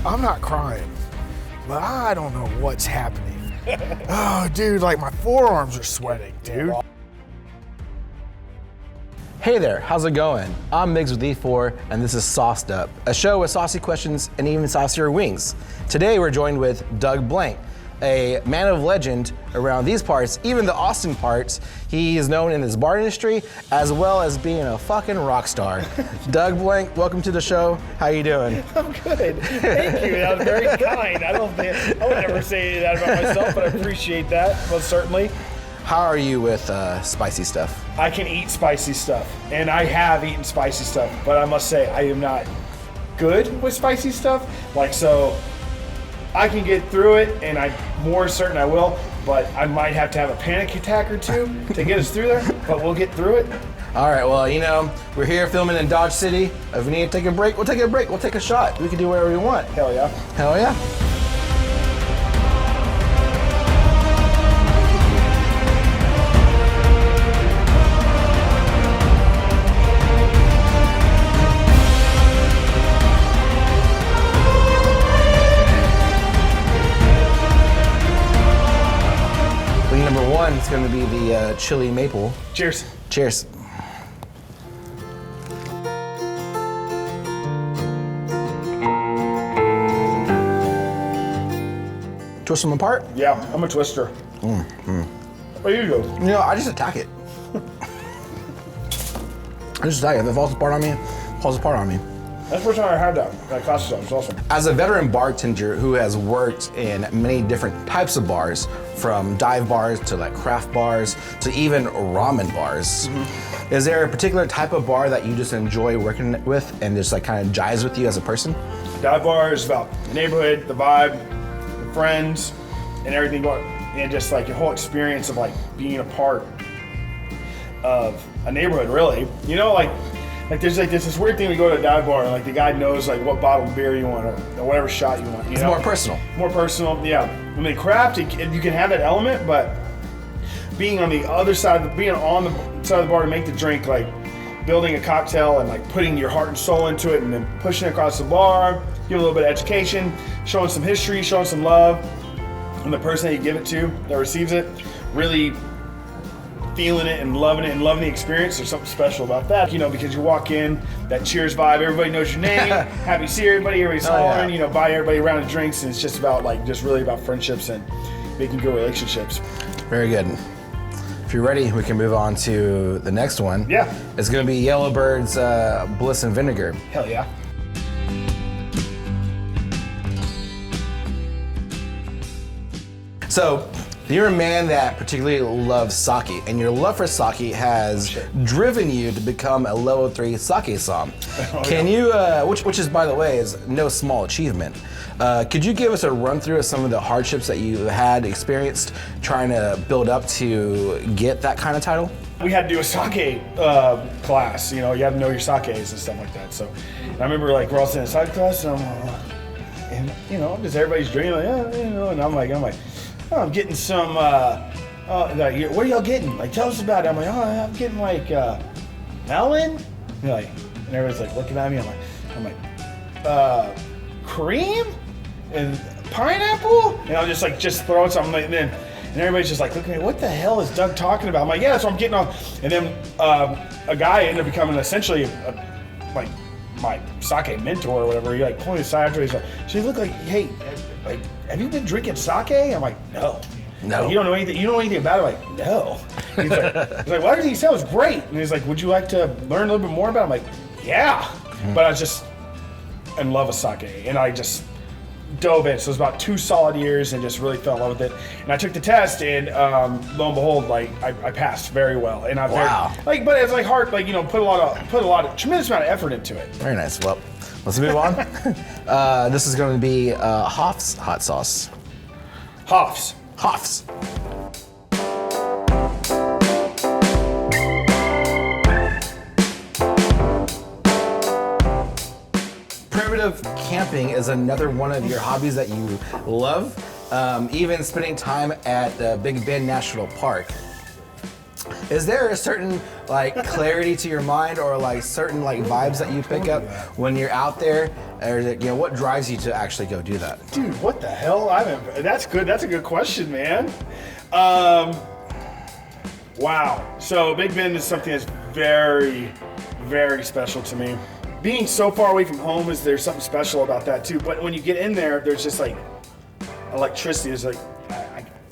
I'm not crying, but I don't know what's happening. Oh, dude, like my forearms are sweating, dude. Hey there, how's it going? I'm Migs with Elite4, and this is Sauced Up, a show with saucy questions and even saucier wings. Today we're joined with Doug Blank, a man of legend around these parts, even the Austin parts. He is known in this bar industry as well as being a fucking rock star. Doug Blank, welcome to the show. How you doing? I'm good. Thank you. That was very kind. I would never say that about myself, but I appreciate that, most certainly. How are you with spicy stuff? I can eat spicy stuff, and I have eaten spicy stuff, but I must say I am not good with spicy stuff. So I can get through it, and I'm more certain I will, but I might have to have a panic attack or two to get us through there, but we'll get through it. All right, well, you know, we're here filming in Dodge City. If we need to take a break, we'll take a break. We'll take a shot. We can do whatever we want. Hell yeah. Hell yeah. Number one is going to be the chili maple. Cheers. Cheers. Twist them apart? Yeah, I'm a twister. What do you do? You know, I just attack it. I just attack it. If it falls apart on me, it falls apart on me. That's the first time I had that. That cost us. It's awesome. As a veteran bartender who has worked in many different types of bars, from dive bars to like craft bars to even ramen bars, is there a particular type of bar that you just enjoy working with and just like kind of jives with you as a person? Dive bar is about the neighborhood, the vibe, the friends, and everything going, and just like your whole experience of like being a part of a neighborhood, really. You know, like there's this weird thing we go to a dive bar and like the guy knows like what bottle of beer you want or whatever shot you want. You it's know? more personal. More personal, yeah. I mean, craft, you can have that element, but being on the other side, being on the side of the bar to make the drink, like building a cocktail and like putting your heart and soul into it and then pushing it across the bar, give a little bit of education, showing some history, showing some love, and the person that you give it to that receives it, really feeling it and loving the experience. There's something special about that, you know, because you walk in, that cheers vibe, everybody knows your name, happy to see everybody, everybody's hollering, you know, buy everybody a round of drinks, and it's just about like, just really about friendships and making good relationships. Very good. If you're ready, we can move on to the next one. Yeah. It's gonna be Yellowbird's Bliss and Vinegar. Hell yeah. So, you're a man that particularly loves sake, and your love for sake has driven you to become a level 3 sake som. Can you, which is, by the way, is no small achievement. Could you give us a run through of some of the hardships that you had experienced trying to build up to get that kind of title? We had to do a sake class, you know, you have to know your sakes and stuff like that. So I remember like we're all sitting in sake class and and you know, just everybody's drinking like, yeah, you know, and I'm like, oh, I'm getting some, like, what are y'all getting? Like, tell us about it. I'm like, oh, I'm getting like melon. And everybody's like looking at me. I'm like, cream and pineapple. And I'm just throwing something like then. And everybody's just like looking at me, what the hell is Doug talking about? I'm like, yeah, that's what I'm getting on. And then a guy ended up becoming essentially like my sake mentor or whatever. He like pulled me aside after, he's like, so you look like, hey, like, have you been drinking sake? I'm like, no. No. Like, you don't know anything about it? I'm like, no. He's like, well, everything he said was great. And he's like, would you like to learn a little bit more about it? I'm like, yeah. But I was just in love with sake, and I just dove in. So it was about 2 solid years and just really fell in love with it. And I took the test, and lo and behold, like I passed very well. And I'm very, but it's like hard, like, you know, put a lot of tremendous amount of effort into it. Very nice. Well, let's move on. This is going to be Hoff's hot sauce. Hoff's. Primitive camping is another one of your hobbies that you love. Even spending time at Big Bend National Park. Is there a certain like clarity to your mind, or like certain like vibes that you pick up when you're out there, or what drives you to actually go do that? Dude, what the hell? That's good. That's a good question, man. Wow. So Big Bend is something that's very, very special to me. Being so far away from home there's something special about that too. But when you get in there, there's just like electricity. There's like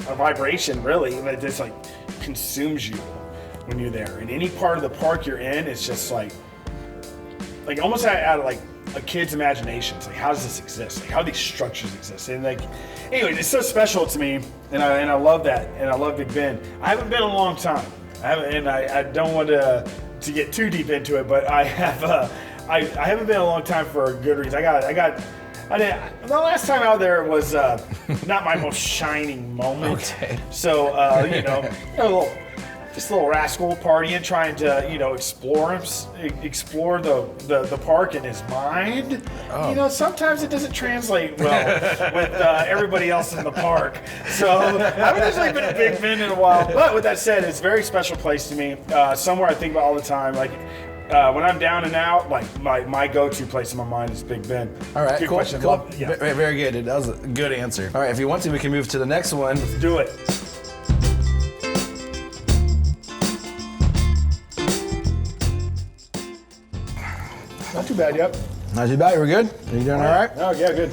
a vibration, really, that just like consumes you when you're there. And any part of the park you're in, it's just like almost out of like a kid's imagination. It's like, how does this exist? Like, how do these structures exist? And like, anyway, it's so special to me, and I love that, and I love Big Bend. I haven't been in a long time. I don't want to get too deep into it, but I have. I haven't been in a long time for a good reason. The last time out there was not my most shining moment. Okay. So just a little rascal partying, trying to explore the park in his mind. Oh. Sometimes it doesn't translate well with everybody else in the park. So I haven't actually been a Big Bend in a while. But with that said, it's a very special place to me. Somewhere I think about all the time. Like. When I'm down and out, like my go-to place in my mind is Big Bend. All right, good cool. question. Cool. Yeah. Very good, dude. That was a good answer. All right, if you want to, we can move to the next one. Let's do it. Not too bad, yep. Not too bad. We're good. Are you doing all right? Oh yeah, good.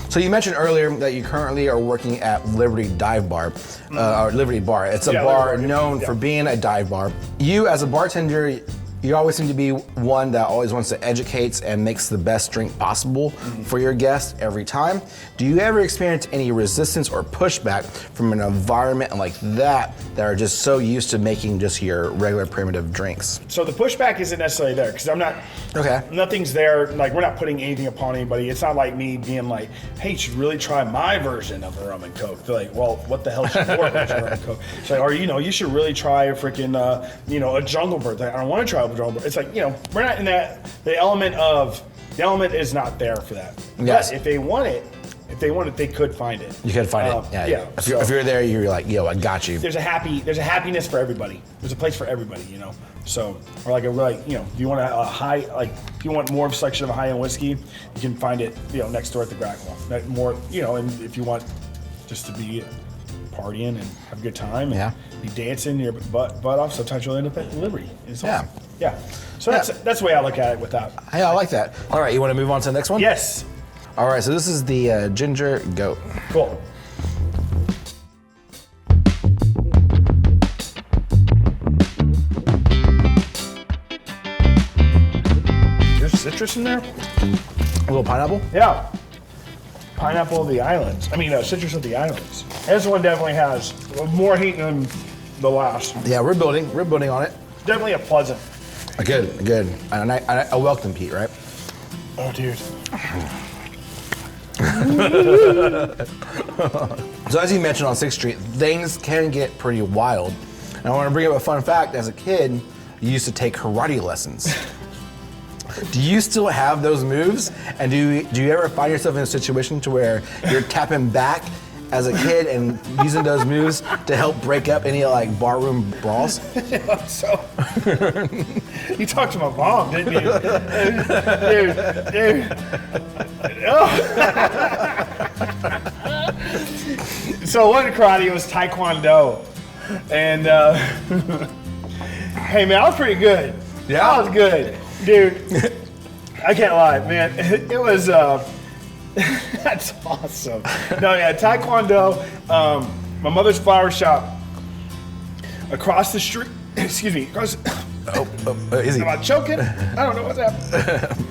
So you mentioned earlier that you currently are working at Liberty Dive Bar, or Liberty Bar. It's a bar known for being a dive bar. You, as a bartender, you always seem to be one that always wants to educate and makes the best drink possible for your guests every time. Do you ever experience any resistance or pushback from an environment like that are just so used to making just your regular primitive drinks? So the pushback isn't necessarily there because I'm not. Okay. Nothing's there. Like, we're not putting anything upon anybody. It's not like me being like, "Hey, you should really try my version of a rum and coke." They're like, "Well, what the hell is your version of rum and coke?" It's like, or you should really try a freaking a Jungle Bird. Like, I don't want to try a Jungle Bird. It's like, we're not in that. The element is not there for that. Yes. But if they want it, they could find it. You could find it. Yeah. If you're there, you're like, "Yo, I got you." There's a happiness for everybody. There's a place for everybody, So, or like if you want if you want more of a selection of high-end whiskey, you can find it, next door at the Grackle. More, and if you want just to be partying and have a good time and be dancing your butt off, sometimes you'll end up at Liberty. It's awesome. Yeah. So that's the way I look at it with that. Hey, I like that. All right, you want to move on to the next one? Yes. All right, so this is the ginger goat. Cool. There's citrus in there? A little pineapple? Yeah. Pineapple of the islands. Citrus of the islands. This one definitely has more heat than the last. Yeah, we're building on it. Definitely a pleasant. Good. And I welcome Pete, right? Oh, dude. So as you mentioned on 6th Street, things can get pretty wild. And I want to bring up a fun fact. As a kid, you used to take karate lessons. Do you still have those moves? And do you ever find yourself in a situation to where you're tapping back as a kid and using those moves to help break up any barroom brawls? So, you talked to my mom, didn't you? Dude. Oh. So one karate was Taekwondo, and hey man, I was pretty good. Yeah, I was good, dude. I can't lie, man. It was. That's awesome. No, yeah, Taekwondo. My mother's flower shop across the street. Excuse me. Easy. Am I choking? I don't know what's happening.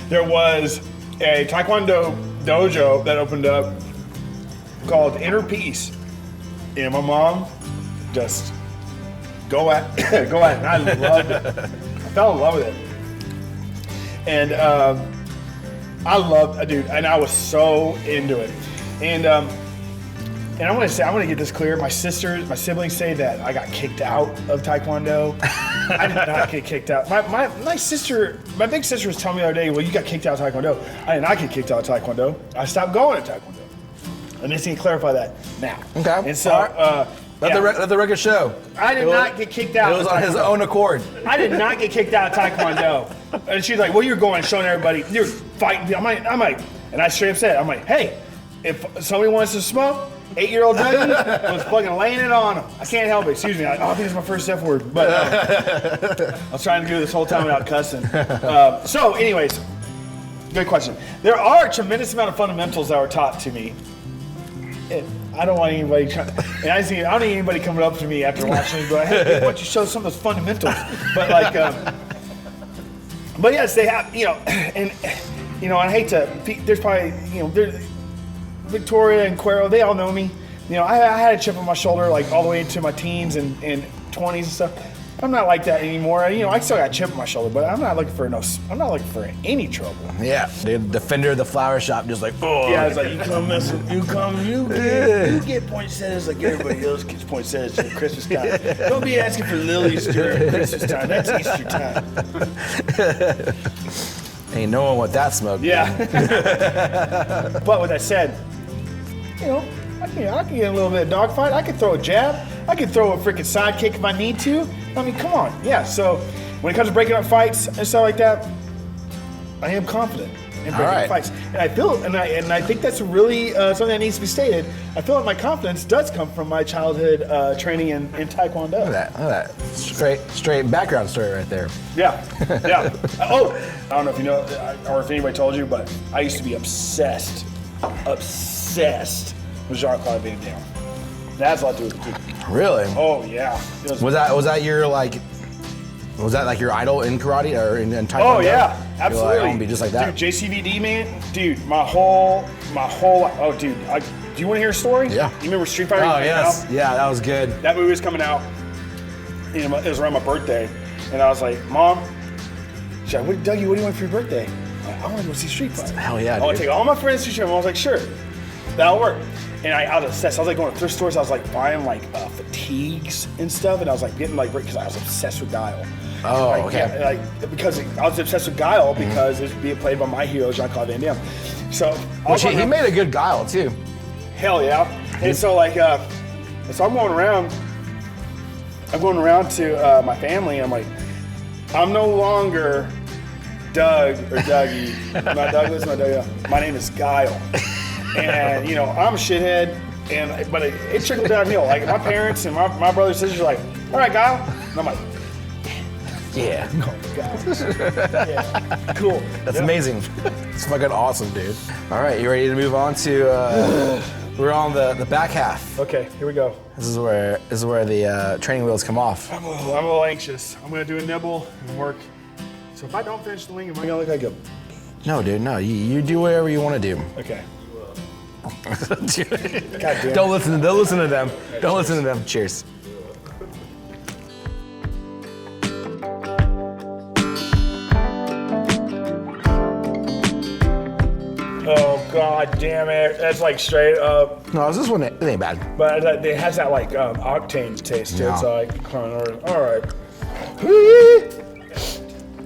There was a Taekwondo dojo that opened up called Inner Peace, and my mom just go at it. And I loved it. I fell in love with it, and I loved, dude, and I was so into it. And I want to get this clear. My siblings say that I got kicked out of Taekwondo. I did not get kicked out. My big sister was telling me the other day, well, you got kicked out of Taekwondo. I did not get kicked out of Taekwondo. I stopped going to Taekwondo. And just need to clarify that now. Okay. And so, Let the record show. I did not get kicked out. It was on his own accord. I did not get kicked out of Taekwondo. And she's like, well, you're going and showing everybody, you're fighting. I'm like, and I straight up said, I'm like, hey, if somebody wants to smoke, 8-year-old Dougie was fucking laying it on him. I can't help it. Excuse me. I think it's my first F word. But I was trying to do this whole time without cussing. So anyways, good question. There are a tremendous amount of fundamentals that were taught to me. I don't want anybody trying, and I don't need anybody coming up to me after watching me go, hey, why don't you show some of those fundamentals? But like, but yes, they have, and I hate to, there's probably, there's Victoria and Cuero, they all know me. I had a chip on my shoulder like all the way into my teens and 20s and stuff. I'm not like that anymore. I still got a chip on my shoulder, but I'm not looking for any trouble. Yeah, the defender of the flower shop, just like, oh. Yeah, it's like you get poinsettias like everybody else gets poinsettias at Christmas time. Don't be asking for lilies during Christmas time. That's Easter time. Ain't no one with that smoke. Yeah. But with that said, I can get a little bit of dogfight. I can throw a jab. I can throw a freaking sidekick if I need to. I mean, come on. Yeah, so when it comes to breaking up fights and stuff like that, I am confident in breaking up fights. And I feel, and I think that's really something that needs to be stated. I feel like my confidence does come from my childhood training in Taekwondo. Look at that. Straight background story right there. Yeah. Oh, I don't know if you know, or if anybody told you, but I used to be obsessed with Jean-Claude Van Damme. That's a lot to do with it too. Really? Oh yeah. Was that your your idol in karate or in Taekwondo? Oh yeah, absolutely. Like, I want to be just like that. Dude, JCVD man, dude, my whole. Oh dude, do you want to hear a story? Yeah. You remember Street Fighter? Oh yes. Yeah, that was good. That movie was coming out. It was around my birthday, and I was like, Mom, she's like, Dougie, what do you want for your birthday? I want to go see Street Fighter. Hell yeah, I want to take all my friends to Street Fighter. I was like, sure, that'll work. And I was obsessed. I was like going to thrift stores. I was like buying like fatigues and stuff, and I was like getting like because I was obsessed with Guile. Oh, like, okay. Yeah, because I was obsessed with Guile because it was being played by my hero Jean-Claude Van Damme. So he made a good Guile too. Hell yeah. And so like, so I'm going around to my family, and I'm like, I'm no longer Doug or Dougie. Not Douglas, not Dougie. My name is Guile. And I'm a shithead, but it trickled downhill. Like my parents and my brothers and sisters are like, all right, Guile. And I'm like, yeah. Yeah. Cool. That's amazing. It's fucking awesome, dude. All right, you ready to move on to? We're on the back half. Okay, here we go. This is where the training wheels come off. I'm a little anxious. I'm gonna do a nibble and work. So if I don't finish the wing, am I gonna look like a? No, dude. No, you do whatever you want to do. Okay. Don't listen to them. Don't listen to them. Cheers. Oh god damn it! That's like straight up. No, this one it ain't bad. But it has that like octane taste to it. So like, all right.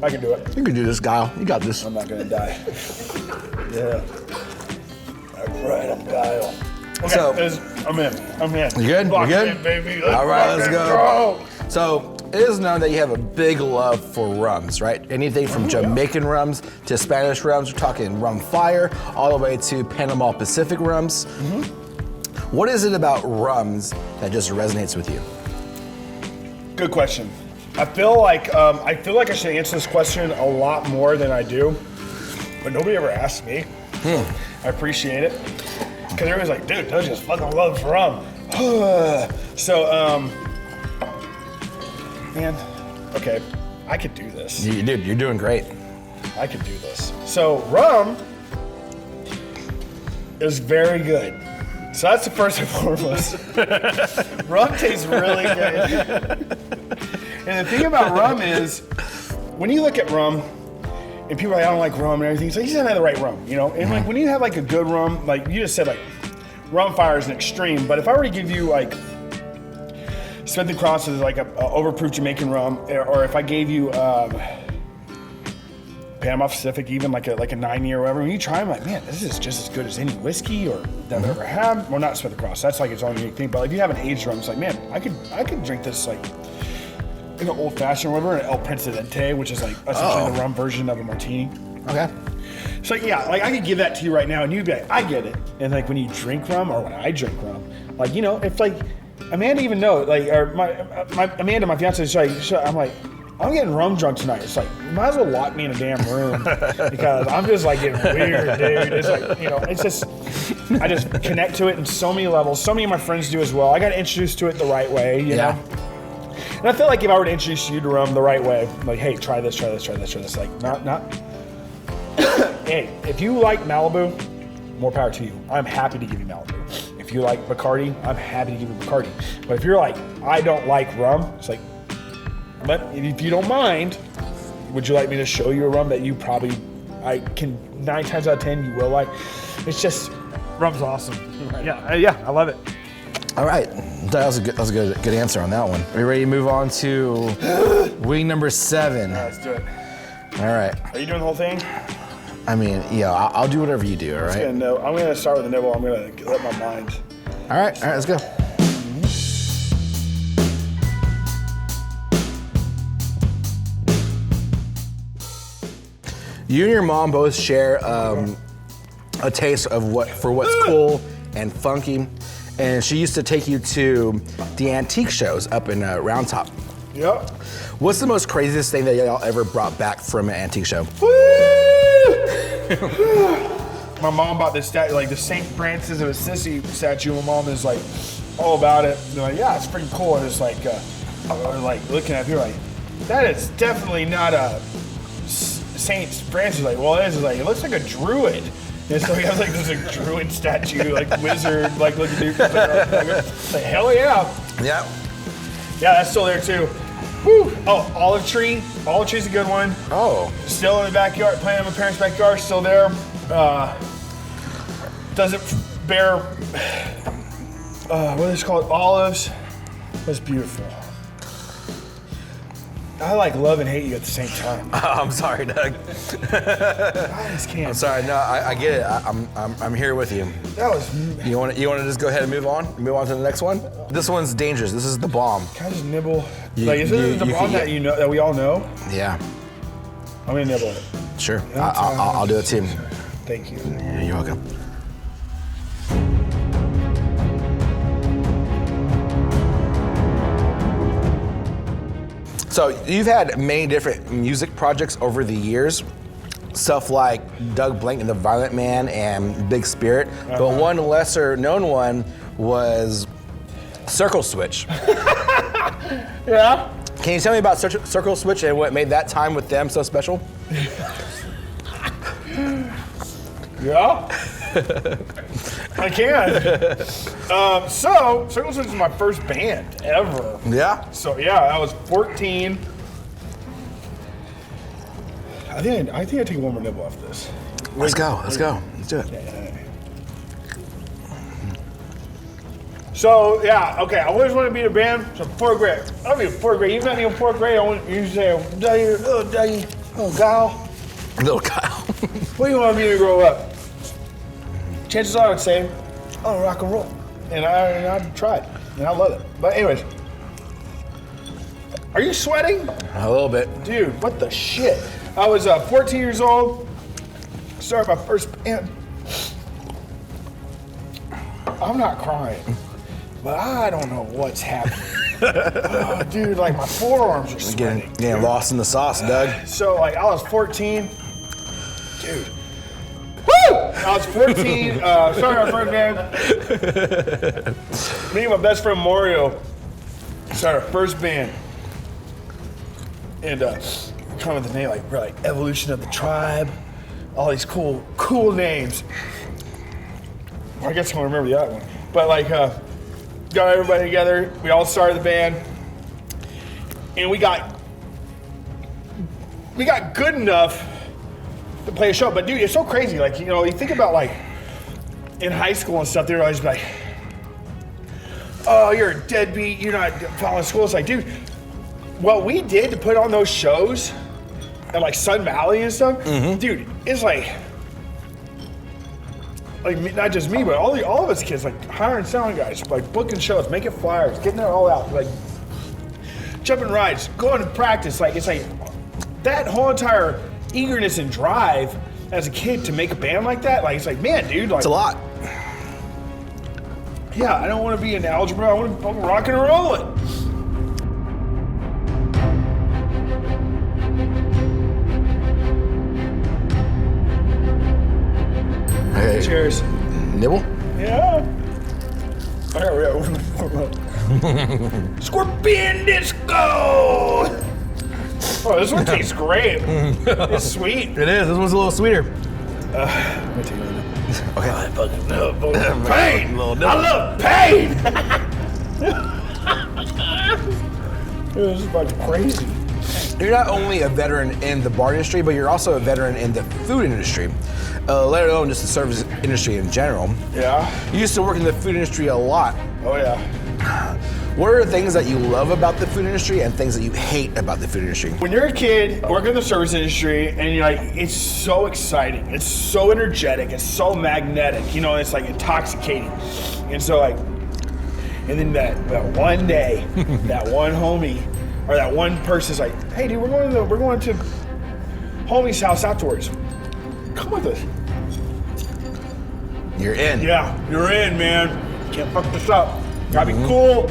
I can do it. You can do this, Guile. You got this. I'm not gonna die. Yeah. All right, I'm Guile. Okay, So I'm in. You good? Lock You good? in, baby. All right, let's go. Go. So it is known that you have a big love for rums, right? Anything from Jamaican rums to Spanish rums. We're talking rum fire, all the way to Panama Pacific rums. Mm-hmm. What is it about rums that just resonates with you? Good question. I feel like I should answer this question a lot more than I do, but nobody ever asked me. I appreciate it. Because everybody's like, dude, Doug just fucking loves rum. So, man, okay, I could do this. Dude, you're doing great. I could do this. So, rum is very good. So that's the first and foremost. Rum tastes really good. And the thing about rum is, when you look at rum, and people are like, I don't like rum and everything, so you just don't have the right rum, And like when you have like a good rum, like you just said, like rum fire is an extreme, but if I were to give you like Smith & Cross is like a overproof Jamaican rum, or if I gave you Panama Pacific, even like a 9-year or whatever. When you try, I'm like, man, this is just as good as any whiskey or that I've ever had. Well, not Smith & Cross. That's like its own unique thing. But if you have an aged rum, it's like, man, I could drink this like in an old fashioned or whatever, an El Presidente, which is like essentially the rum version of a martini. Okay. So yeah, like I could give that to you right now, and you'd be like, I get it. And like when you drink rum, or when I drink rum, like if like Amanda even knows, like, or my Amanda, my fiance, is like, I'm like, I'm getting rum drunk tonight. It's like, you might as well lock me in a damn room because I'm just like getting weird, dude. It's like, it's just, I just connect to it in so many levels. So many of my friends do as well. I got introduced to it the right way, you know? And I feel like if I were to introduce you to rum the right way, like, hey, try this, like, not. Hey, if you like Malibu, more power to you. I'm happy to give you Malibu. If you like Bacardi, I'm happy to give you Bacardi. But if you're like, I don't like rum, it's like, but if you don't mind, would you like me to show you a rum that you probably, 9 times out of 10, you will like? It's just, rum's awesome. Yeah, I love it. All right, that was a good answer on that one. Are you ready to move on to wing number 7? All right, let's do it. All right. Are you doing the whole thing? I mean, yeah, I'll do whatever you do, all right? I'm gonna start with the nibble. I'm gonna let my mind. All right, let's go. You and your mom both share a taste of what's cool and funky, and she used to take you to the antique shows up in Round Top. Yep. What's the most craziest thing that y'all ever brought back from an antique show? My mom bought this statue, like the St. Francis of Assisi statue. My mom is like all about it. They're like, yeah, it's pretty cool. And it's like, like looking at it, like, that is definitely not a St. Francis. Like, well, it is. Like, it looks like a druid. And so he has like this druid statue, like wizard, like looking dude. Like, hell yeah. Yeah. Yeah, that's still there too. Woo. Oh, olive tree. Olive tree's a good one. Oh. Still in the backyard, playing in my parents' backyard, still there. Doesn't bear, what is it called? Olives. That's beautiful. I like love and hate you at the same time. I'm sorry, Doug. I just can't. I'm sorry. No, I get it. I'm here with you. That was. You want to just go ahead and move on? Move on to the next one. This one's dangerous. This is the bomb. Can I just nibble? Is this the bomb that that we all know? Yeah. I'm gonna nibble it. Sure. I'll do it too. Thank you. Yeah, you're welcome. So you've had many different music projects over the years, stuff like Doug Blank and the Violent Man and Big Spirit, but one lesser known one was Circle Switch. Yeah? Can you tell me about Circle Switch and what made that time with them so special? Yeah? I can. So, Circle Switch is my first band ever. Yeah? So, yeah, I was 14. I think I take one more nibble off this. Let's go. Let's do it. So, yeah, okay, I always wanted to be in a band. So, 4th grade. I'll be in 4th grade. Even not in 4th grade, I want you to say, Dougie, little Kyle. Little Kyle. What do you want me to grow up? Chances are I would say, oh, rock and roll. And I tried, and I love it. But anyways, are you sweating? A little bit. Dude, what the shit? I was 14 years old, started my first band. I'm not crying, but I don't know what's happening. Oh, dude, like my forearms are sweating. Getting lost in the sauce, Doug. So like I was 14, dude. Woo! I was 14, started our first band. Me and my best friend Mario started our first band. And we come with the name like, we're like Evolution of the Tribe, all these cool names. Well, I guess I don't remember the other one. But like, got everybody together, we all started the band, and we got good enough to play a show. But dude, it's so crazy. Like, you know, you think about like in high school and stuff, they're always like, oh, you're a deadbeat, you're not following school. It's like, dude, what we did to put on those shows at like Sun Valley and stuff, dude, it's like not just me, but all of us kids, like hiring sound guys, like booking shows, making flyers, getting it all out, like jumping rides, going to practice. Like it's like that whole entire eagerness and drive as a kid to make a band like that. Like it's like, man, dude, like It's a lot. Yeah, I don't want to be in algebra. I want to rock and roll it. Hey. Cheers. Nibble? Yeah. Scorpion Disco! Oh, this one tastes great. It's sweet. It is. This one's a little sweeter. Let me take another. Okay. I fucking love pain. I love pain. This is fucking crazy. You're not only a veteran in the bar industry, but you're also a veteran in the food industry, let alone just the service industry in general. Yeah. You used to work in the food industry a lot. Oh yeah. What are the things that you love about the food industry and things that you hate about the food industry? When you're a kid working in the service industry and you're like, it's so exciting, it's so energetic, it's so magnetic, you know, it's like intoxicating. And so like, and then that one day, that one homie or that one person's like, hey dude, we're going to homie's house afterwards. Come with us. You're in. Yeah, you're in, man. Can't fuck this up. Gotta be cool.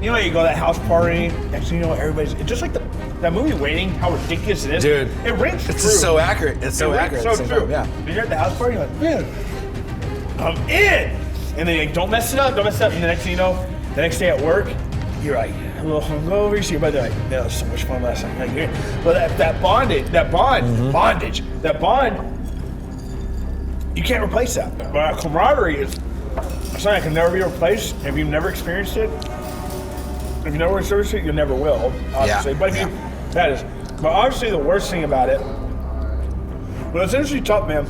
You know, you go to that house party, next thing you know, everybody's, it's just like that movie Waiting, how ridiculous it is. Dude, it rings true. It's just so accurate. It's so accurate. So at the same true. time, You're at the house party, you're like, man, I'm in. And then you're like, don't mess it up. And the next thing you know, the next day at work, you're like, a little hungover. You see your buddy like, yeah, that was so much fun last night. Like, yeah. But that bond, you can't replace that. But camaraderie is something that can never be replaced. If you've never experienced it, if you never worked service it, you never will, obviously. Yeah. But if you, that is. But obviously, the worst thing about it, well, it's industry tough, man.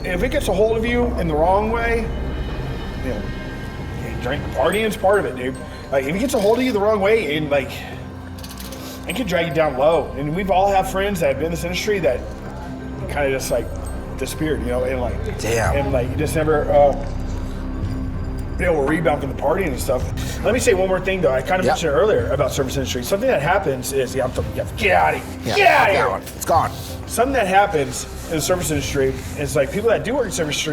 If it gets a hold of you in the wrong way, you know, drink, partying's part of it, dude. Like, if it gets a hold of you the wrong way, and like, it can drag you down low. And we've all have friends that have been in this industry that kind of just like disappeared, you know, and like, damn, and like you just never. Able to rebound from the partying and stuff. Let me say one more thing though. I kind of mentioned it earlier about service industry. Something that happens is you have to get out of here. Get out of here. It's gone. Something that happens in the service industry is like people that do work in service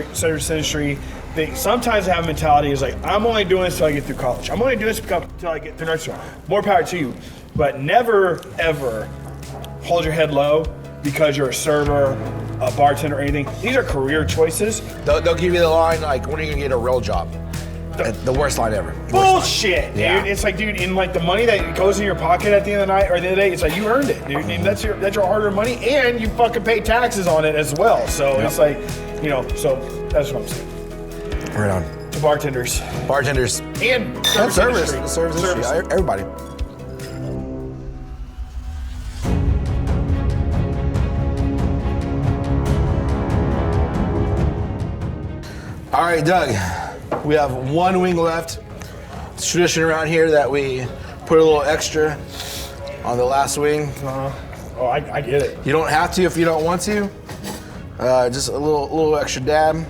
industry, they sometimes have a mentality is like, I'm only doing this until I get through college. I'm only doing this until I get through nursing school. More power to you. But never ever hold your head low because you're a server, a bartender, or anything. These are career choices. They'll give you the line like, when are you gonna get a real job? The worst line ever. Bullshit, dude. Yeah. It's like, dude, in like the money that goes in your pocket at the end of the night or the end of the day, it's like you earned it, dude. And that's your hard-earned money, and you fucking pay taxes on it as well. So it's like, you know, so that's what I'm saying. Right on. To bartenders. Bartenders. And Service industry. Everybody. All right, Doug. We have one wing left. It's tradition around here that we put a little extra on the last wing. Oh, I get it. You don't have to if you don't want to. Just a little extra dab.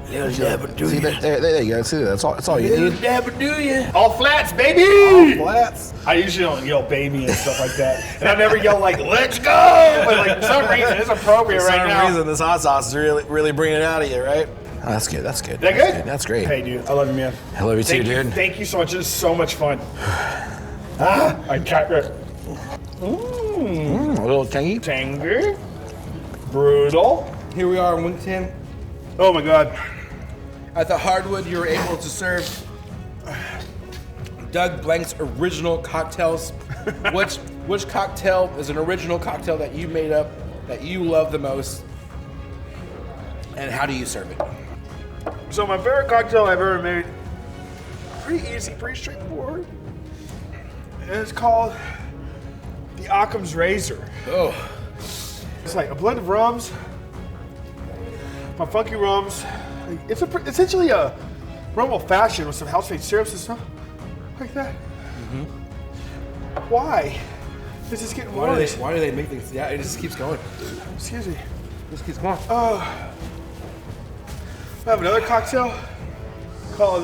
Little dab-a-do See, there you go. See, that's all you need. Dab-a-do ya. All flats, baby! All flats. I usually don't yell baby and stuff like that. And I never yell like, let's go! But like, for some reason, it's appropriate For right now. some reason, this hot sauce is really bringing it out of you, right? Oh, that's good. That's good. Is that good? That's great. Hey, dude, I love you, man. I love you too, dude. Thank you so much. This is so much fun. I can't. A little tangy. Tangy. Brutal. Here we are in Wing 10. Oh my God. At the Hardwood, you were able to serve Doug Blank's original cocktails. Which cocktail is an original cocktail that you made up, that you love the most, and how do you serve it? So my favorite cocktail I've ever made, pretty easy, pretty straightforward. And it's called the Occam's Razor. Oh. It's like a blend of rums, my funky rums. It's essentially a rum old fashioned with some house made syrups and stuff like that. Mm-hmm. Why This is getting Why worse. do they make things? Yeah, it just keeps going. Excuse me. It just keeps going. I have another cocktail called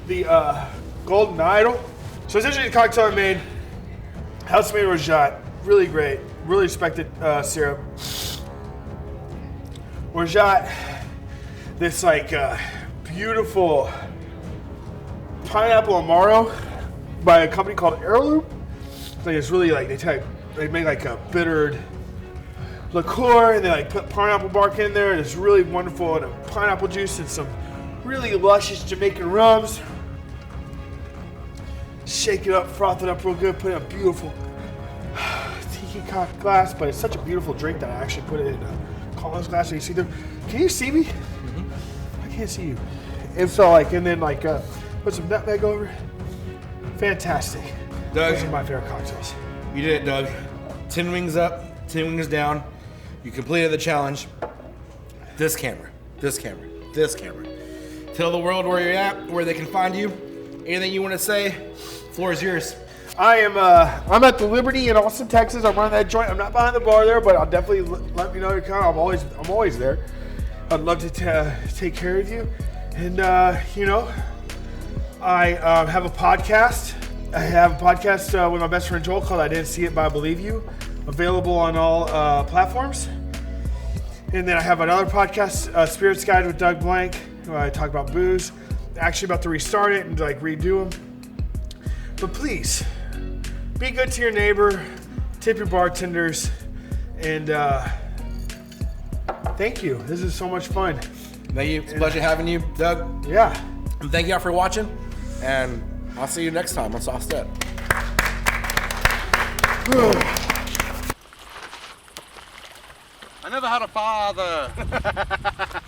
the Golden Idol. So essentially the cocktail I made, house-made orgeat, really great, really respected syrup. Orgeat, this like beautiful pineapple amaro by a company called Heirloom. Like it's really like they make like a bittered liqueur and they like put pineapple bark in there and it's really wonderful, and a pineapple juice and some really luscious Jamaican rums. Shake it up, froth it up real good, put it in a beautiful tiki glass, but it's such a beautiful drink that I actually put it in a Collins glass. So you see them? Can you see me? Mm-hmm. I can't see you. And so like, and then like put some nutmeg over it. Fantastic. Doug, those are my favorite cocktails. You did it, Doug. 10 wings up, 10 wings down. You completed the challenge. This camera. Tell the world where you're at, where they can find you. Anything you want to say? Floor is yours. I'm at the Liberty in Austin, Texas. I'm running that joint. I'm not behind the bar there, but I'll definitely let me know you're coming. I'm always there. I'd love to take care of you. And you know, I have a podcast. I have a podcast with my best friend Joel called I Didn't See It But I Believe You. Available on all platforms. And then I have another podcast, Spirits Guide with Doug Blank, where I talk about booze. Actually about to restart it and like redo them. But please, be good to your neighbor, tip your bartenders, and thank you. This is so much fun. Thank you. It's a pleasure having you, Doug. Yeah. And thank y'all for watching. And I'll see you next time on Sauced Up. I never had a father.